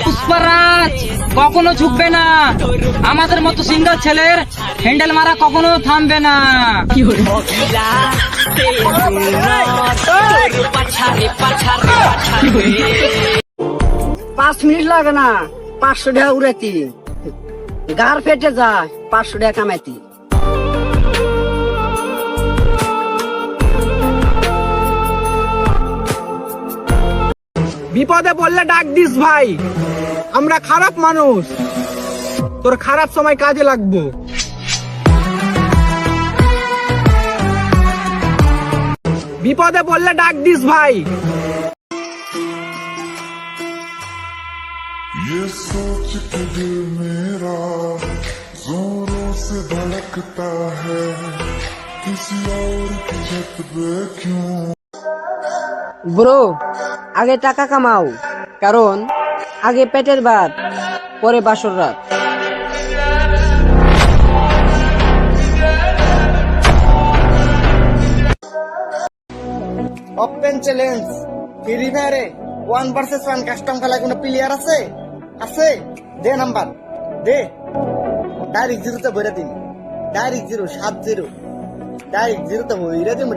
পুষ্পারাজ কখনো ঝুঁকবে না, আমাদের মতো সিঙ্গেল ছেলের হ্যান্ডেল মারা কখনো থামবে না। 5 মিনিট লাগে না, 500 টাকা উড়াইতি, গার ফেটে যায় 500 টাকা কামাইতি। বিপদে পড়লে ডাক দিস ভাই, আমরা খারাপ মানুষ, তোর খারাপ সময় কাজে লাগবো। বিপদে পড়লে ডাক দিস ভাই। ये सोच के दिल मेरा जोरों से धड़कता है, किसी और की छत पे क्यों। ব্রো, আগে টাকা কামাও, কারণ আগে পেটের ভাত, পরে বাসর রাত। ওপেন চ্যালেঞ্জ ফ্রি ফায়ারে 1 ভার্সেস 1 কাস্টম খেলায় কোনো প্লেয়ার আছে? আছে? দে নাম্বার দে, ডাইরেক্ট জিরোতে ভরে দিন, ডাইরেক্ট 0 7-0 ডাইরেক্ট জিরোতে ভরে দিন।